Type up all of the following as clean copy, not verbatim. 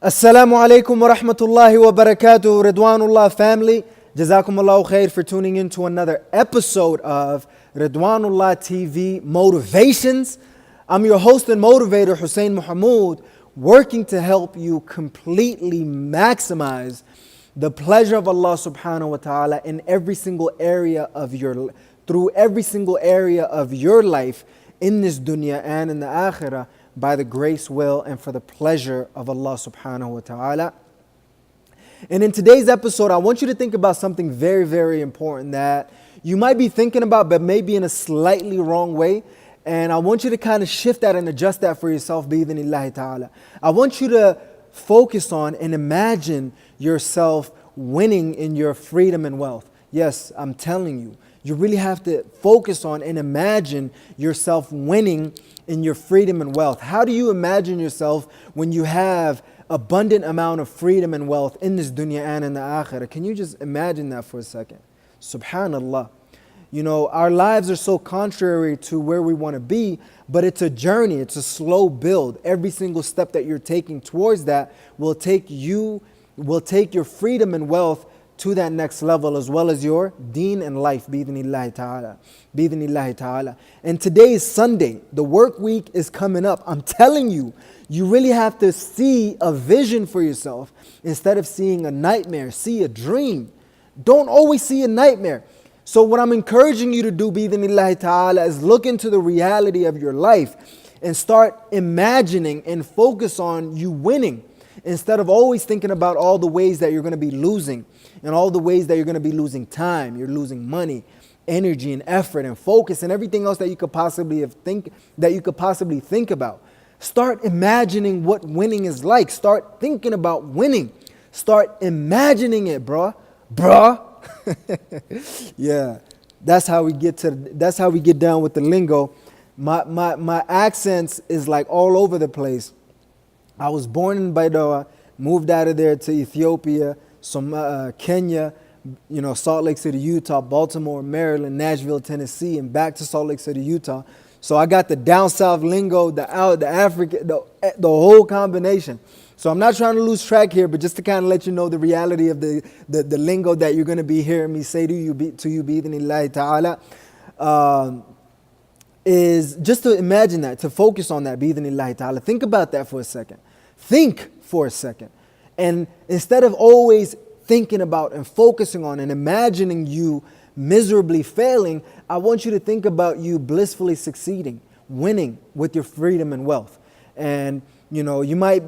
Assalamu alaikum wa rahmatullahi wa barakatuh, Ridwanullah family. Jazakumullahu khair for tuning in to another episode of Ridwanullah TV Motivations. I'm your host and motivator, Hussein Mohamud, working to help you completely maximize the pleasure of Allah subhanahu wa ta'ala in every single area of through every single area of your life in this dunya and in the akhirah, by the grace, will, and for the pleasure of Allah subhanahu wa ta'ala. And in today's episode, I want you to think about something very, very important that you might be thinking about, but maybe in a slightly wrong way. And I want you to kind of shift that and adjust that for yourself, bi-idhnillahi ta'ala. I want you to focus on and imagine yourself winning in your freedom and wealth. Yes, I'm telling you, you really have to focus on and imagine yourself winning in your freedom and wealth. How do you imagine yourself when you have abundant amount of freedom and wealth in this dunya and in the akhirah? Can you just imagine that for a second? Subhanallah. You know, our lives are so contrary to where we want to be, but it's a journey, it's a slow build. Every single step that you're taking towards that will take your freedom and wealth to that next level, as well as your deen and life, bi-idhnillahi ta'ala. Bi-idhnillahi ta'ala. And today is Sunday. The work week is coming up. I'm telling you, you really have to see a vision for yourself instead of seeing a nightmare. See a dream. Don't always see a nightmare. So what I'm encouraging you to do, bi-idhnillahi ta'ala, is look into the reality of your life and start imagining and focus on you winning, instead of always thinking about all the ways that you're going to be losing and all the ways that you're going to be losing time, you're losing money, energy and effort and focus and everything else that you could possibly think about. Start imagining what winning is like. Start thinking about winning. Start imagining it, bruh. Yeah, that's how we get down with the lingo. My accents is like all over the place. I was born in Baidoa, moved out of there to Ethiopia, Kenya, Salt Lake City, Utah, Baltimore, Maryland, Nashville, Tennessee, and back to Salt Lake City, Utah. So I got the down south lingo, the African, the whole combination. So I'm not trying to lose track here, but just to kind of let you know the reality of the lingo that you're going to be hearing me say to you, bi-idhnillahi ta'ala, is just to imagine that, to focus on that, bi-idhnillahi ta'ala. Think about that for a second. Think for a second. And instead of always thinking about and focusing on and imagining you miserably failing, I want you to think about you blissfully succeeding, winning with your freedom and wealth. And you might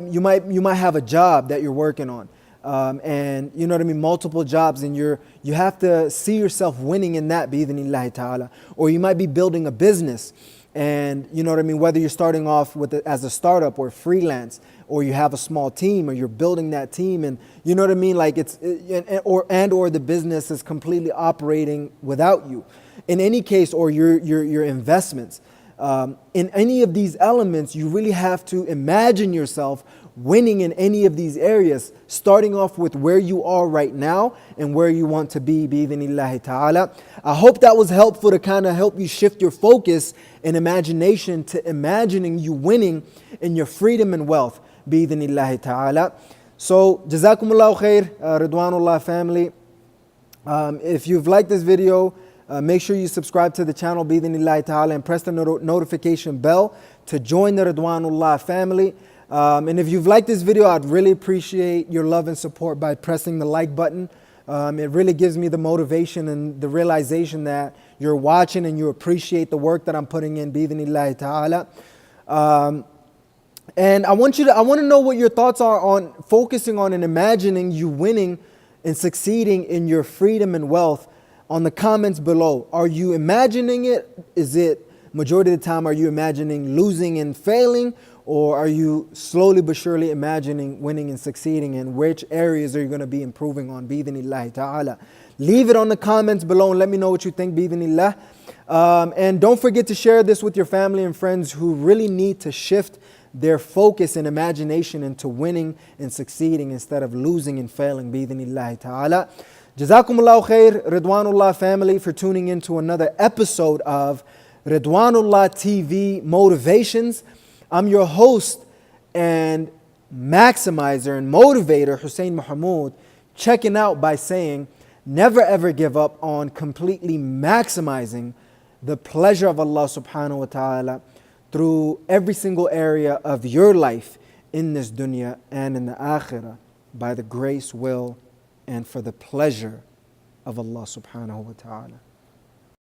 have a job that you're working on, and you know what I mean, multiple jobs, and you have to see yourself winning in that, bi-idhnillahi ta'ala. Or you might be building a business, and you know what I mean, whether you're starting off as a startup or freelance, or you have a small team, or you're building that team, and you know what I mean, like or the business is completely operating without you. In any case, or your investments. In any of these elements, you really have to imagine yourself winning in any of these areas, starting off with where you are right now and where you want to be, bi-idhnillahi ta'ala. I hope that was helpful to kind of help you shift your focus and imagination to imagining you winning in your freedom and wealth, bi-idhnillahi ta'ala. So, jazakumullahu khair, Ridwanullah family. If you've liked this video, make sure you subscribe to the channel, bi-idhnillahi ta'ala, and press the notification bell to join the Ridwanullah family. And if you've liked this video, I'd really appreciate your love and support by pressing the like button. It really gives me the motivation and the realization that you're watching and you appreciate the work that I'm putting in, bi-idhnillahi ta'ala. And I want to know what your thoughts are on focusing on and imagining you winning and succeeding in your freedom and wealth on the comments below. Are you imagining it? Is it majority of the time, are you imagining losing and failing? Or are you slowly but surely imagining winning and succeeding? And which areas are you going to be improving on, bi-idhnillahi ta'ala? Leave it on the comments below and let me know what you think, bi-idhnillah. And don't forget to share this with your family and friends who really need to shift their focus and imagination into winning and succeeding instead of losing and failing, bi-idhnillahi ta'ala. Jazakumullahu khair, Ridwanullah family, for tuning in to another episode of Ridwanullah TV Motivations. I'm your host, and maximizer and motivator, Hussein Mohamud, checking out by saying, never ever give up on completely maximizing the pleasure of Allah subhanahu wa ta'ala through every single area of your life in this dunya and in the akhirah, by the grace, will, and for the pleasure of Allah subhanahu wa ta'ala.